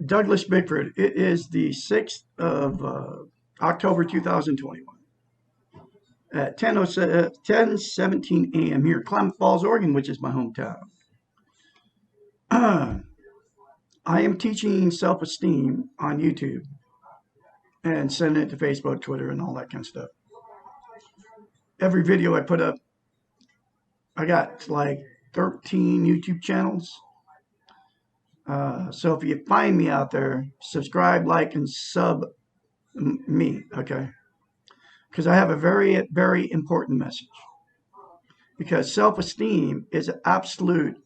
Douglas Bickford. It is the 6th of October 2021 at 10:17 a.m. here in Klamath Falls, Oregon, which is my hometown. I am teaching self-esteem on YouTube and sending it to Facebook, Twitter, and all that kind of stuff. Every video I put up, I got like 13 YouTube channels. So if you find me out there, subscribe, like, and sub me, okay? Because I have a very, very important message. Because self-esteem is absolute,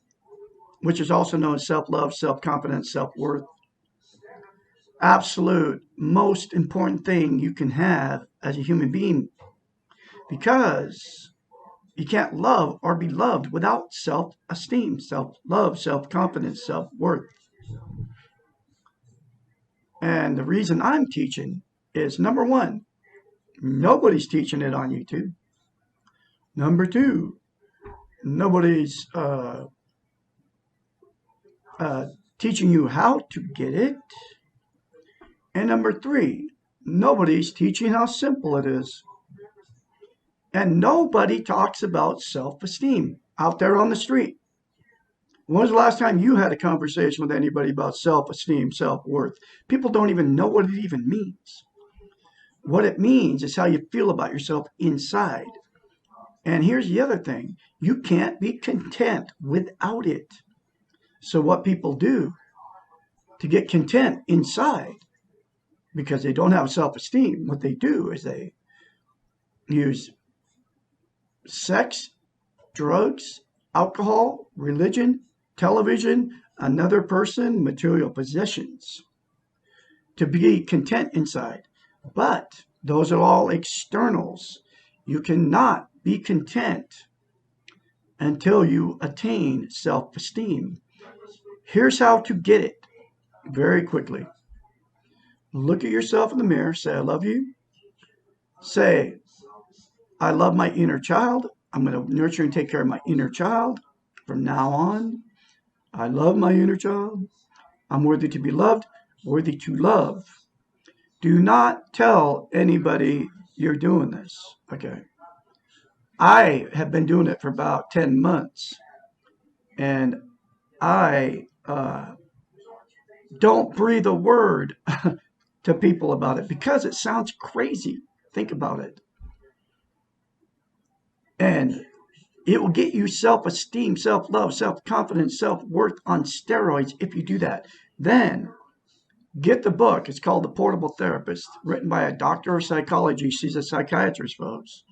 which is also known as self-love, self-confidence, self-worth. Absolute, most important thing you can have as a human being. Because you can't love or be loved without self-esteem, self-love, self-confidence, self-worth. And the reason I'm teaching is, number one, nobody's teaching it on YouTube. Number two, nobody's teaching you how to get it. And number three, nobody's teaching how simple it is. And nobody talks about self-esteem out there on the street. When was the last time you had a conversation with anybody about self-esteem, self-worth? People don't even know what it even means. What it means is how you feel about yourself inside. And here's the other thing. You can't be content without it. So what people do to get content inside, because they don't have self-esteem, what they do is they use sex, drugs, alcohol, religion, television, another person, material possessions to be content inside. But those are all externals. You cannot be content until you attain self-esteem. Here's how to get it very quickly. Look at yourself in the mirror. Say, I love you. Say, I love my inner child. I'm going to nurture and take care of my inner child from now on. I love my inner child. I'm worthy to be loved, worthy to love. Do not tell anybody you're doing this, okay? I have been doing it for about 10 months, and I don't breathe a word to people about it because it sounds crazy. Think about it. And it will get you self-esteem, self-love, self-confidence, self-worth on steroids if you do that. Then get the book. It's called The Portable Therapist, written by a doctor of psychology. She's a psychiatrist, folks.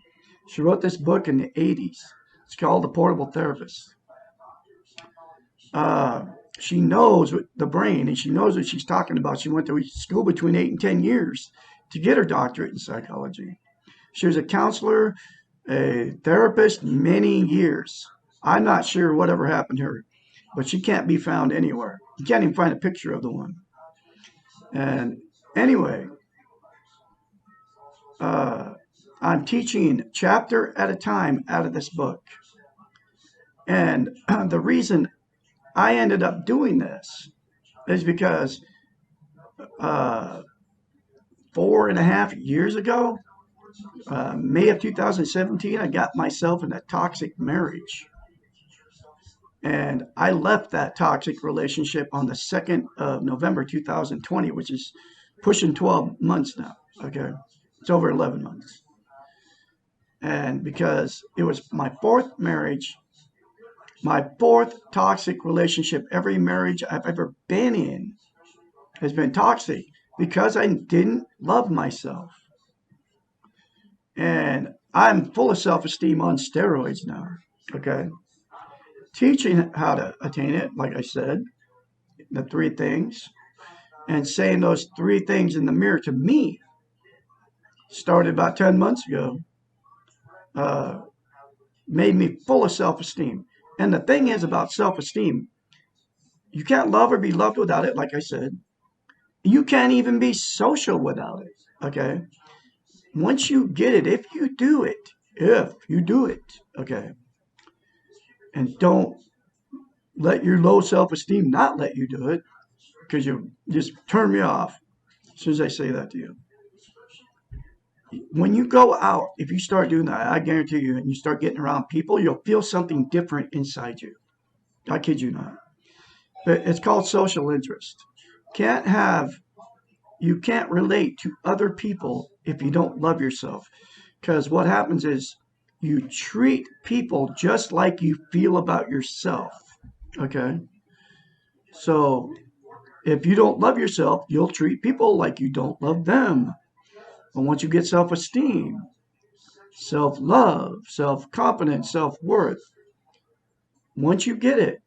She wrote this book in the 80s. It's called The Portable Therapist. She knows the brain, and she knows what she's talking about. She went to school between 8 and 10 years to get her doctorate in psychology. She was a counselor, a therapist, many years. I'm not sure whatever happened to her, but she can't be found anywhere. You can't even find a picture of the one. And anyway, I'm teaching chapter at a time out of this book. And the reason I ended up doing this is because 4.5 years ago, May of 2017, I got myself in a toxic marriage. And I left that toxic relationship on the 2nd of November 2020, which is pushing 12 months now, okay? It's over 11 months. And because it was my fourth marriage, my fourth toxic relationship, every marriage I've ever been in has been toxic because I didn't love myself. And I'm full of self-esteem on steroids now, okay? Teaching how to attain it, like I said, the 3 things, and saying those 3 things in the mirror to me started about 10 months ago, made me full of self-esteem. And the thing is about self-esteem, you can't love or be loved without it, like I said. You can't even be social without it, okay? Once you get it, if you do it, okay, and don't let your low self-esteem not let you do it, because you just turn me off as soon as I say that to you. When you go out, if you start doing that, I guarantee you, and you start getting around people, you'll feel something different inside you. I kid you not. But it's called social interest. You can't relate to other people if you don't love yourself. Because what happens is you treat people just like you feel about yourself. Okay? So if you don't love yourself, you'll treat people like you don't love them. And once you get self-esteem, self-love, self-confidence, self-worth, once you get it,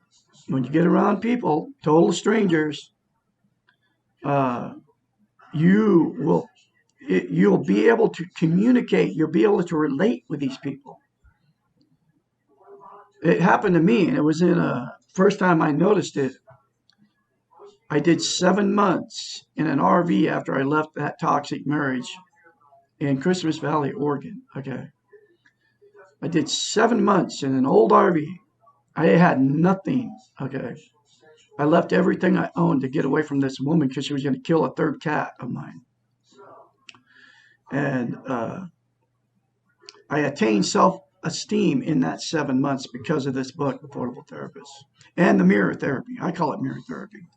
when you get around people, total strangers, you'll be able to communicate. You'll be able to relate with these people. It happened to me, and it was in first time I noticed it. I did 7 months in an RV after I left that toxic marriage in Christmas Valley, Oregon. Okay. I did 7 months in an old RV. I had nothing. Okay. I left everything I owned to get away from this woman because she was going to kill a third cat of mine. And I attained self-esteem in that 7 months because of this book, Affordable Therapist, and the mirror therapy. I call it mirror therapy.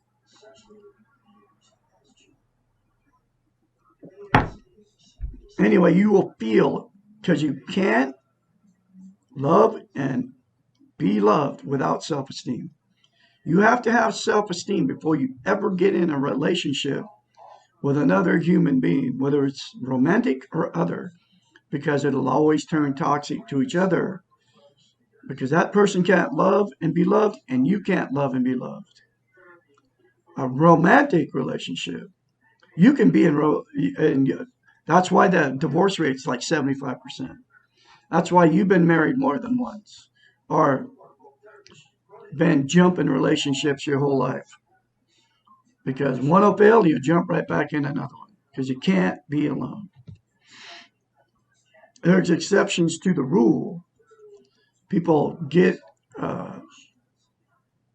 Anyway, you will feel, because you can't love and be loved without self-esteem. You have to have self-esteem before you ever get in a relationship with another human being, whether it's romantic or other, because it'll always turn toxic to each other. Because that person can't love and be loved, and you can't love and be loved. A romantic relationship, you can be in that's why the divorce rate is like 75%. That's why you've been married more than once, or been jumping relationships your whole life. Because one will fail, you jump right back in another one, because you can't be alone. There's exceptions to the rule. People get,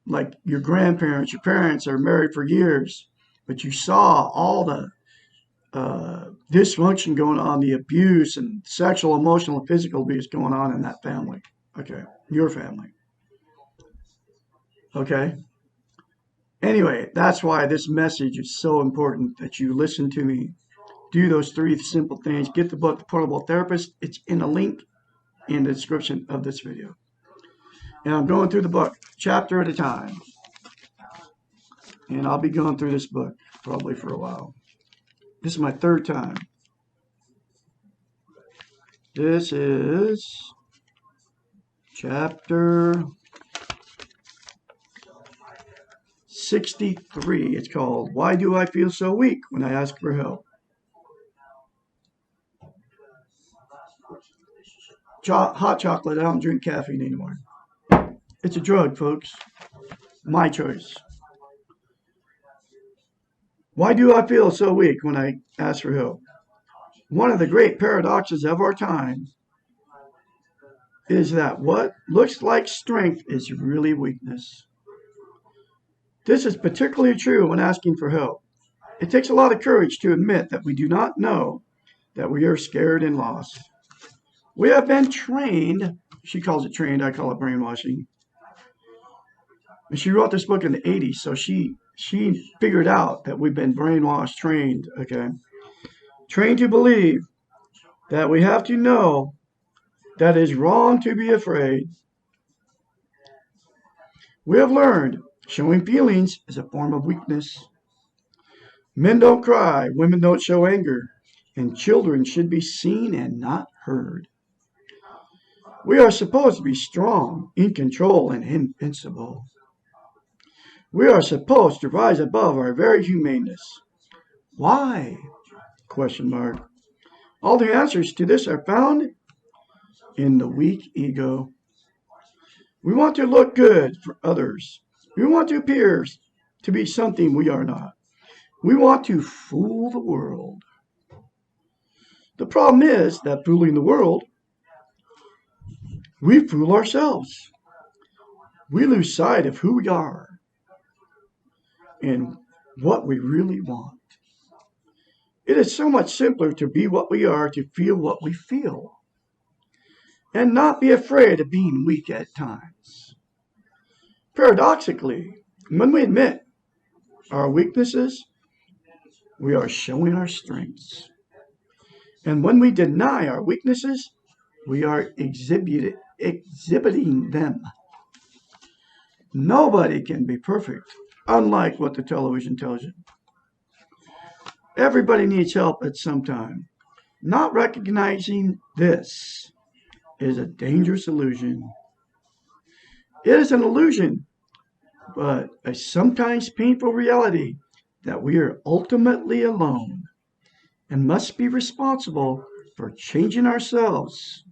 like your grandparents, your parents are married for years, but you saw all the dysfunction going on, the abuse and sexual, emotional, and physical abuse going on in that family. Okay, your family. Okay. Anyway, that's why this message is so important, that you listen to me. Do those 3 simple things. Get the book, The Portable Therapist. It's in a link in the description of this video. And I'm going through the book chapter at a time. And I'll be going through this book probably for a while. This is my 3rd time. This is chapter 63. It's called, Why Do I Feel So Weak When I Ask for Help? Hot chocolate. I don't drink caffeine anymore. It's a drug, folks. My choice. Why do I feel so weak when I ask for help? One of the great paradoxes of our time is that what looks like strength is really weakness. This is particularly true when asking for help. It takes a lot of courage to admit that we do not know, that we are scared and lost. We have been trained, she calls it trained, I call it brainwashing. And she wrote this book in the 80s, so she figured out that we've been brainwashed, trained, okay? Trained to believe that we have to know that it is wrong to be afraid. We have learned showing feelings is a form of weakness. Men don't cry, women don't show anger, and children should be seen and not heard. We are supposed to be strong, in control, and invincible. We are supposed to rise above our very humaneness. Why? Question mark. All the answers to this are found in the weak ego. We want to look good for others. We want to appear to be something we are not. We want to fool the world. The problem is that fooling the world, we fool ourselves. We lose sight of who we are. And what we really want. It is so much simpler to be what we are, to feel what we feel, and not be afraid of being weak at times. Paradoxically, when we admit our weaknesses, we are showing our strengths. And when we deny our weaknesses, we are exhibiting them. Nobody can be perfect, unlike what the television tells you. Everybody needs help at some time. Not recognizing this is a dangerous illusion. It is an illusion, but a sometimes painful reality that we are ultimately alone and must be responsible for changing ourselves.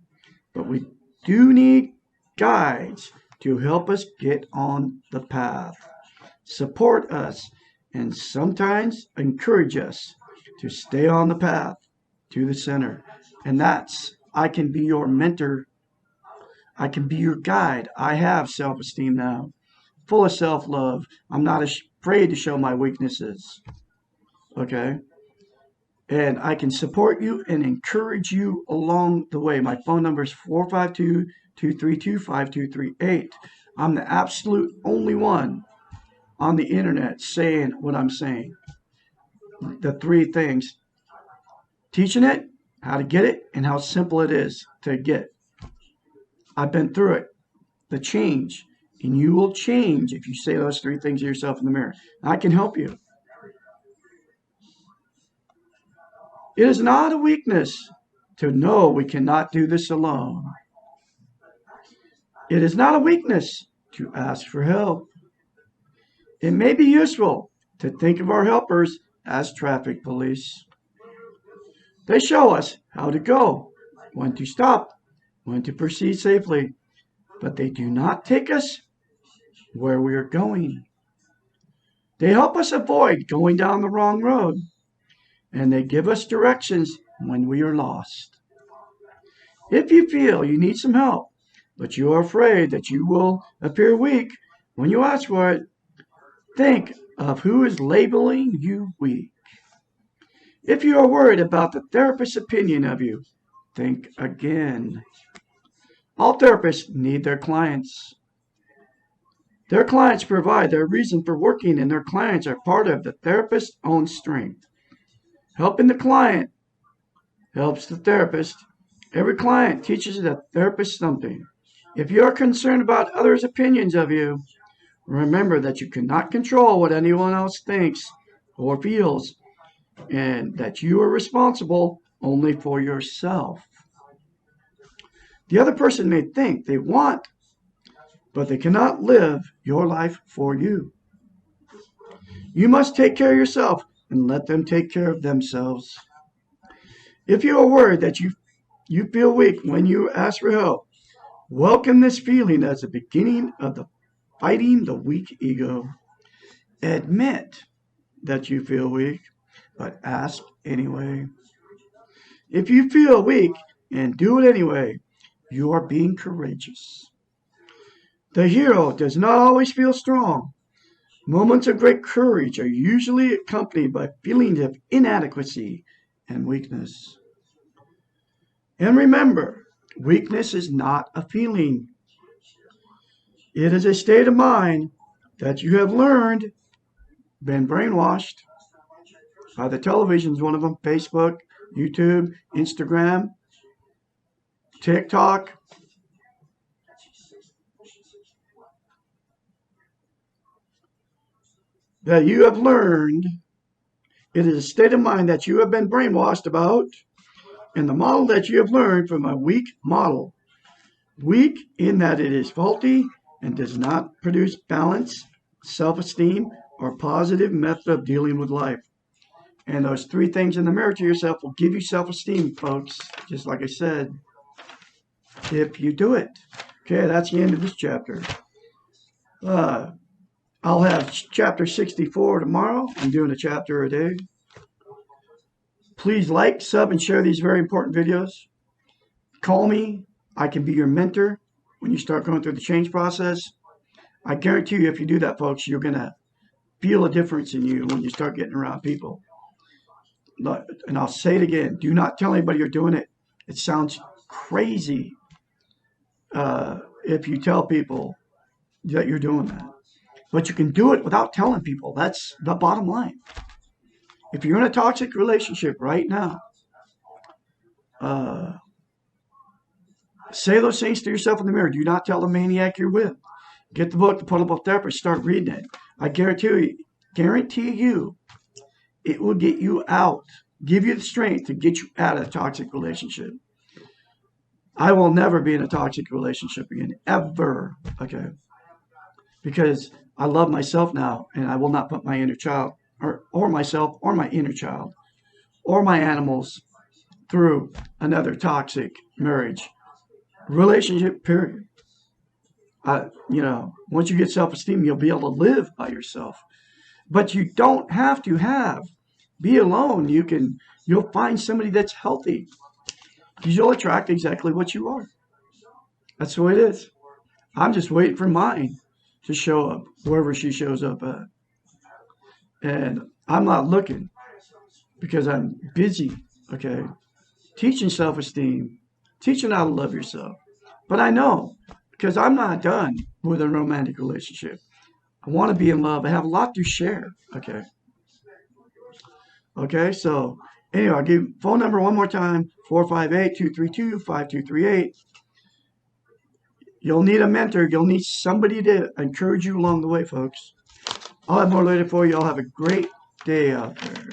But we do need guides to help us get on the path, support us, and sometimes encourage us to stay on the path to the center. And that's, I can be your mentor. I can be your guide. I have self-esteem now, full of self-love. I'm not afraid to show my weaknesses. Okay? And I can support you and encourage you along the way. My phone number is 452-232-5238. I'm the absolute only one on the internet saying what I'm saying. The three things: teaching it, how to get it, and how simple it is to get. I've been through it. The change. And you will change if you say those three things to yourself in the mirror. I can help you. It is not a weakness to know we cannot do this alone. It is not a weakness to ask for help. It may be useful to think of our helpers as traffic police. They show us how to go, when to stop, when to proceed safely, but they do not take us where we are going. They help us avoid going down the wrong road, and they give us directions when we are lost. If you feel you need some help, but you are afraid that you will appear weak when you ask for it, think of who is labeling you weak. If you are worried about the therapist's opinion of you, think again. All therapists need their clients. Their clients provide their reason for working, and their clients are part of the therapist's own strength. Helping the client helps the therapist. Every client teaches the therapist something. If you are concerned about others' opinions of you, remember that you cannot control what anyone else thinks or feels, and that you are responsible only for yourself. The other person may think they want, but they cannot live your life for you. You must take care of yourself and let them take care of themselves. If you are worried that you feel weak when you ask for help, welcome this feeling as the beginning of fighting the weak ego. Admit that you feel weak, but ask anyway. If you feel weak and do it anyway, you are being courageous. The hero does not always feel strong. Moments of great courage are usually accompanied by feelings of inadequacy and weakness. And remember, weakness is not a feeling. It is a state of mind that you have learned, been brainwashed by the televisions, one of them, Facebook, YouTube, Instagram, TikTok. That you have learned. It is a state of mind that you have been brainwashed about, and the model that you have learned from a weak model. Weak in that it is faulty and does not produce balance, self-esteem, or positive method of dealing with life. And those three things in the mirror to yourself will give you self-esteem, folks, just like I said, if you do it. Okay, that's the end of this chapter. I'll have chapter 64 tomorrow. I'm doing a chapter a day. Please like, sub, and share these very important videos. Call me. I can be your mentor when you start going through the change process. I guarantee you, if you do that, folks, you're going to feel a difference in you when you start getting around people. And I'll say it again, do not tell anybody you're doing it. It sounds crazy if you tell people that you're doing that. But you can do it without telling people. That's the bottom line. If you're in a toxic relationship right now, say those things to yourself in the mirror. Do not tell the maniac you're with. Get the book, The Puddle Therapist, start reading it. I guarantee you, it will get you out, give you the strength to get you out of a toxic relationship. I will never be in a toxic relationship again, ever, okay? Because I love myself now, and I will not put my inner child, or myself, or my inner child, or my animals through another toxic marriage, relationship, period. Once you get self-esteem, you'll be able to live by yourself. But you don't have to be alone. You'll find somebody that's healthy. Because you'll attract exactly what you are. That's the way it is. I'm just waiting for mine to show up wherever she shows up at. And I'm not looking because I'm busy, okay, teaching self-esteem, teaching how to love yourself. But I know, because I'm not done with a romantic relationship. I want to be in love. I have a lot to share, okay? Okay, so anyway, I'll give phone number one more time, 458-232-5238. You'll need a mentor. You'll need somebody to encourage you along the way, folks. I'll have more later for you. I'll have a great day out there.